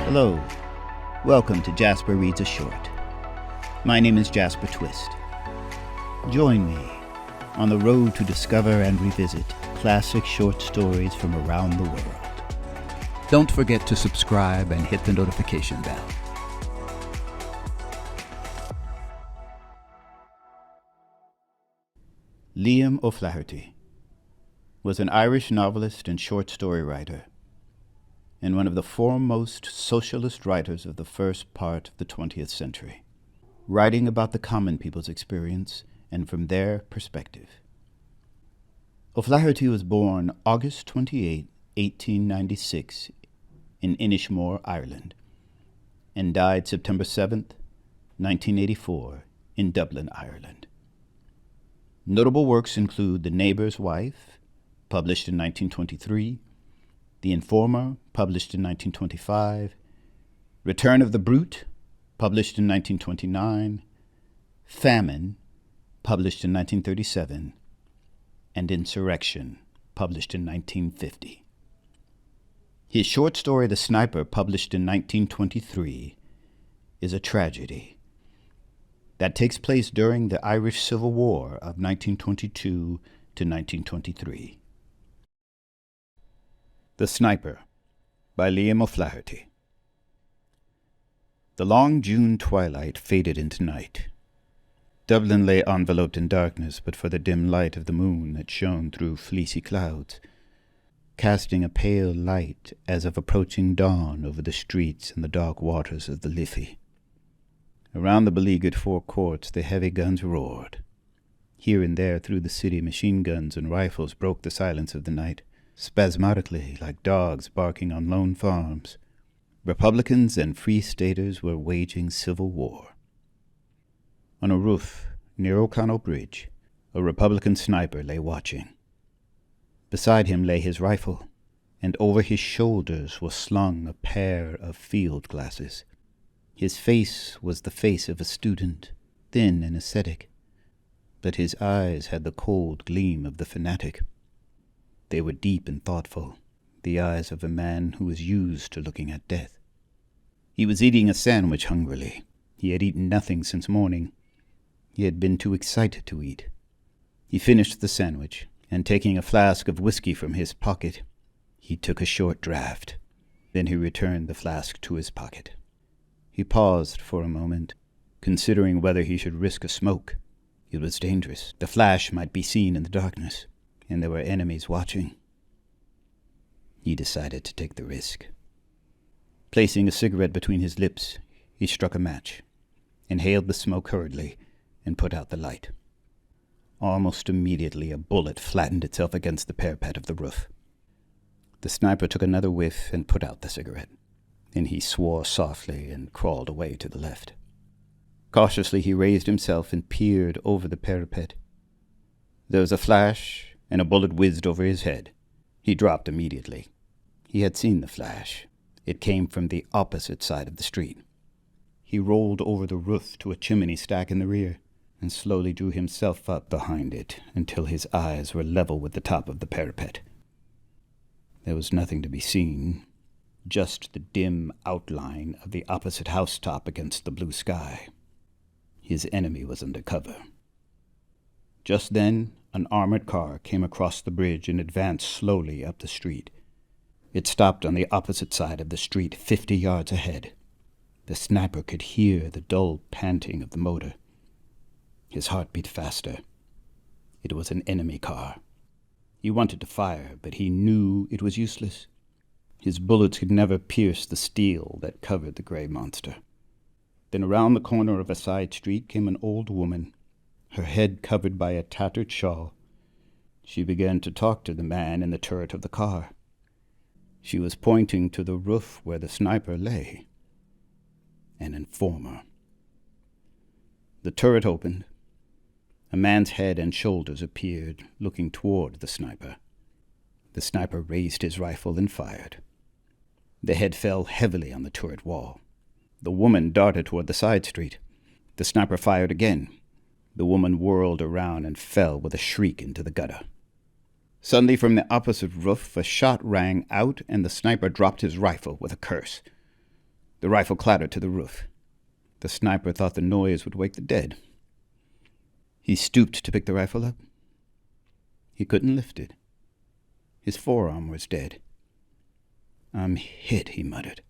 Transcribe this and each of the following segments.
Hello, welcome to Jasper Reads a Short. My name is Jasper Twist. Join me on the road to discover and revisit classic short stories from around the world. Don't forget to subscribe and hit the notification bell. Liam O'Flaherty was an Irish novelist and short story writer, and one of the foremost socialist writers of the first part of the 20th century, writing about the common people's experience and from their perspective. O'Flaherty was born August 28, 1896, in Inishmore, Ireland, and died September 7, 1984, in Dublin, Ireland. Notable works include The Neighbour's Wife, published in 1923, The Informer, published in 1925, Return of the Brute, published in 1929, Famine, published in 1937, and Insurrection, published in 1950. His short story The Sniper, published in 1923, is a tragedy that takes place during the Irish Civil War of 1922 to 1923. The Sniper by Liam O'Flaherty. The long June twilight faded into night. Dublin lay enveloped in darkness but for the dim light of the moon that shone through fleecy clouds, casting a pale light as of approaching dawn over the streets and the dark waters of the Liffey. Around the beleaguered four courts the heavy guns roared. Here and there through the city machine guns and rifles broke the silence of the night, spasmodically like dogs barking on lone farms. Republicans and Free Staters were waging civil war. On a roof near O'Connell Bridge, a Republican sniper lay watching. Beside him lay his rifle, and over his shoulders was slung a pair of field glasses. His face was the face of a student, thin and ascetic, but his eyes had the cold gleam of the fanatic. They were deep and thoughtful, the eyes of a man who was used to looking at death. He was eating a sandwich hungrily. He had eaten nothing since morning. He had been too excited to eat. He finished the sandwich, and taking a flask of whiskey from his pocket, he took a short draught. Then he returned the flask to his pocket. He paused for a moment, considering whether he should risk a smoke. It was dangerous. The flash might be seen in the darkness, and there were enemies watching. He decided to take the risk. Placing a cigarette between his lips, he struck a match, inhaled the smoke hurriedly, and put out the light. Almost immediately a bullet flattened itself against the parapet of the roof. The sniper took another whiff and put out the cigarette. Then he swore softly and crawled away to the left. Cautiously he raised himself and peered over the parapet. There was a flash, and a bullet whizzed over his head. He dropped immediately. He had seen the flash. It came from the opposite side of the street. He rolled over the roof to a chimney stack in the rear, and slowly drew himself up behind it until his eyes were level with the top of the parapet. There was nothing to be seen, just the dim outline of the opposite housetop against the blue sky. His enemy was under cover. Just then, an armored car came across the bridge and advanced slowly up the street. It stopped on the opposite side of the street, 50 yards ahead. The sniper could hear the dull panting of the motor. His heart beat faster. It was an enemy car. He wanted to fire, but he knew it was useless. His bullets could never pierce the steel that covered the gray monster. Then around the corner of a side street came an old woman, her head covered by a tattered shawl. She began to talk to the man in the turret of the car. She was pointing to the roof where the sniper lay. An informer. The turret opened. A man's head and shoulders appeared, looking toward the sniper. The sniper raised his rifle and fired. The head fell heavily on the turret wall. The woman darted toward the side street. The sniper fired again. The woman whirled around and fell with a shriek into the gutter. Suddenly from the opposite roof a shot rang out, and the sniper dropped his rifle with a curse. The rifle clattered to the roof. The sniper thought the noise would wake the dead. He stooped to pick the rifle up. He couldn't lift it. His forearm was dead. "I'm hit," he muttered.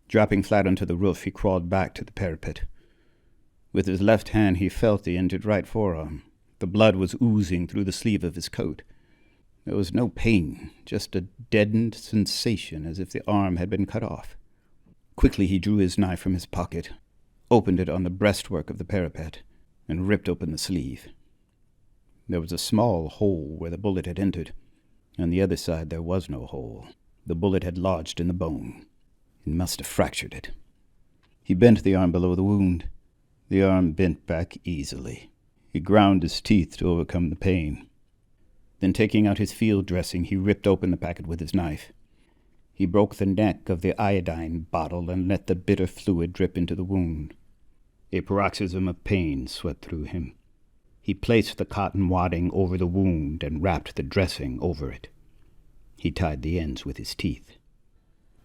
Dropping flat onto the roof, he crawled back to the parapet. With his left hand, he felt the injured right forearm. The blood was oozing through the sleeve of his coat. There was no pain, just a deadened sensation as if the arm had been cut off. Quickly he drew his knife from his pocket, opened it on the breastwork of the parapet, and ripped open the sleeve. There was a small hole where the bullet had entered. On the other side there was no hole. The bullet had lodged in the bone. It must have fractured it. He bent the arm below the wound. The arm bent back easily. He ground his teeth to overcome the pain. Then, taking out his field dressing, he ripped open the packet with his knife. He broke the neck of the iodine bottle and let the bitter fluid drip into the wound. A paroxysm of pain swept through him. He placed the cotton wadding over the wound and wrapped the dressing over it. He tied the ends with his teeth.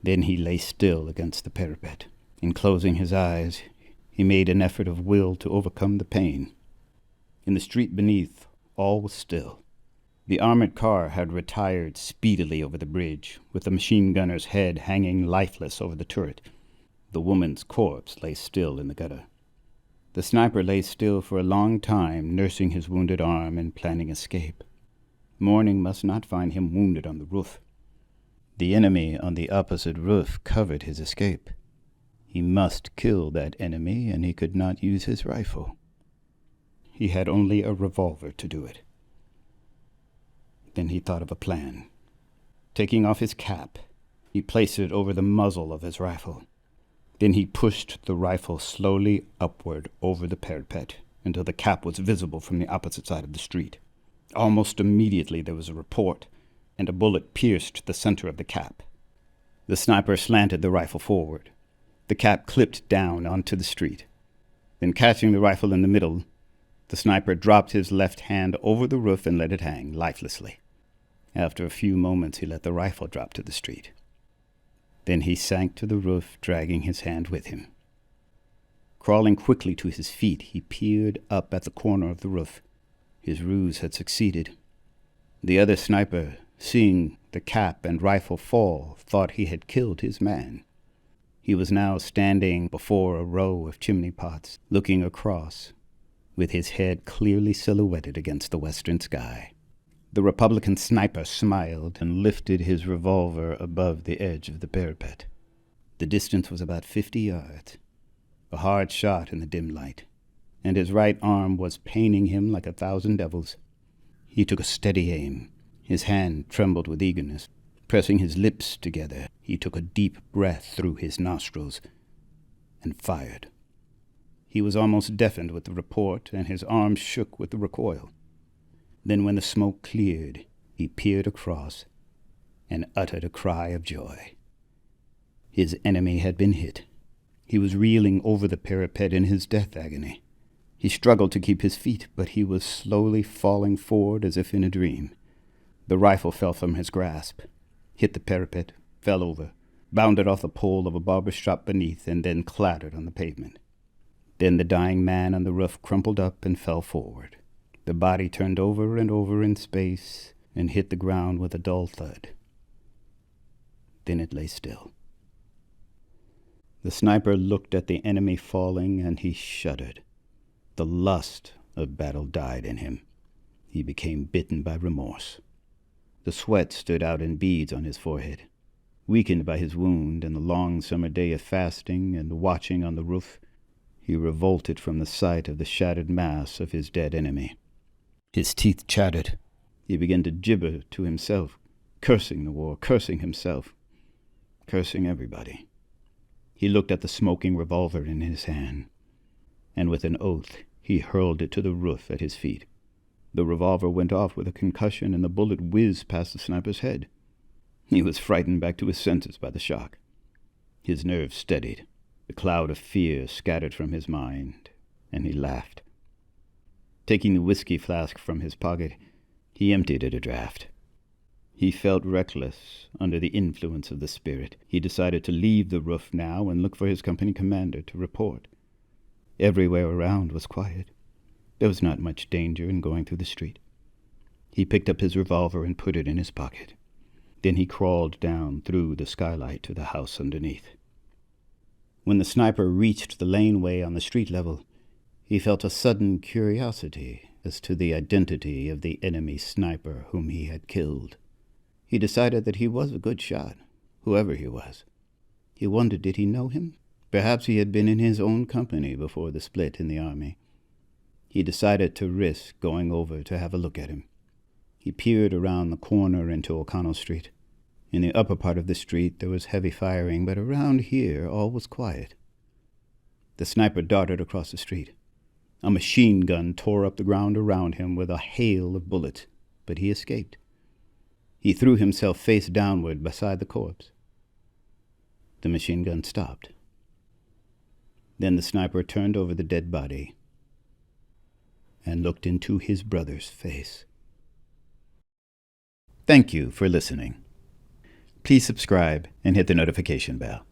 Then he lay still against the parapet. In closing his eyes, he made an effort of will to overcome the pain. In the street beneath, all was still. The armored car had retired speedily over the bridge, with the machine gunner's head hanging lifeless over the turret. The woman's corpse lay still in the gutter. The sniper lay still for a long time, nursing his wounded arm and planning escape. Morning must not find him wounded on the roof. The enemy on the opposite roof covered his escape. He must kill that enemy, and he could not use his rifle. He had only a revolver to do it. Then he thought of a plan. Taking off his cap, he placed it over the muzzle of his rifle. Then he pushed the rifle slowly upward over the parapet until the cap was visible from the opposite side of the street. Almost immediately there was a report, and a bullet pierced the center of the cap. The sniper slanted the rifle forward. The cap clipped down onto the street. Then, catching the rifle in the middle, the sniper dropped his left hand over the roof and let it hang lifelessly. After a few moments, he let the rifle drop to the street. Then he sank to the roof, dragging his hand with him. Crawling quickly to his feet, he peered up at the corner of the roof. His ruse had succeeded. The other sniper, seeing the cap and rifle fall, thought he had killed his man. He was now standing before a row of chimney pots, looking across, with his head clearly silhouetted against the western sky. The Republican sniper smiled and lifted his revolver above the edge of the parapet. The distance was about 50 yards, a hard shot in the dim light, and his right arm was paining him like 1,000 devils. He took a steady aim. His hand trembled with eagerness. Pressing his lips together, he took a deep breath through his nostrils and fired. He was almost deafened with the report, and his arm shook with the recoil. Then, when the smoke cleared, he peered across and uttered a cry of joy. His enemy had been hit. He was reeling over the parapet in his death agony. He struggled to keep his feet, but he was slowly falling forward as if in a dream. The rifle fell from his grasp, hit the parapet, fell over, bounded off the pole of a barber shop beneath, and then clattered on the pavement. Then the dying man on the roof crumpled up and fell forward. The body turned over and over in space and hit the ground with a dull thud. Then it lay still. The sniper looked at the enemy falling, and he shuddered. The lust of battle died in him. He became bitten by remorse. The sweat stood out in beads on his forehead. Weakened by his wound and the long summer day of fasting and watching on the roof, he revolted from the sight of the shattered mass of his dead enemy. His teeth chattered. He began to gibber to himself, cursing the war, cursing himself, cursing everybody. He looked at the smoking revolver in his hand, and with an oath he hurled it to the roof at his feet. The revolver went off with a concussion, and the bullet whizzed past the sniper's head. He was frightened back to his senses by the shock. His nerves steadied. The cloud of fear scattered from his mind, and he laughed. Taking the whiskey flask from his pocket, he emptied it a draught. He felt reckless under the influence of the spirit. He decided to leave the roof now and look for his company commander to report. Everywhere around was quiet. There was not much danger in going through the street. He picked up his revolver and put it in his pocket. Then he crawled down through the skylight to the house underneath. When the sniper reached the laneway on the street level, he felt a sudden curiosity as to the identity of the enemy sniper whom he had killed. He decided that he was a good shot, whoever he was. He wondered, did he know him? Perhaps he had been in his own company before the split in the army. He decided to risk going over to have a look at him. He peered around the corner into O'Connell Street. In the upper part of the street there was heavy firing, but around here all was quiet. The sniper darted across the street. A machine gun tore up the ground around him with a hail of bullets, but he escaped. He threw himself face downward beside the corpse. The machine gun stopped. Then the sniper turned over the dead body and looked into his brother's face. Thank you for listening. Please subscribe and hit the notification bell.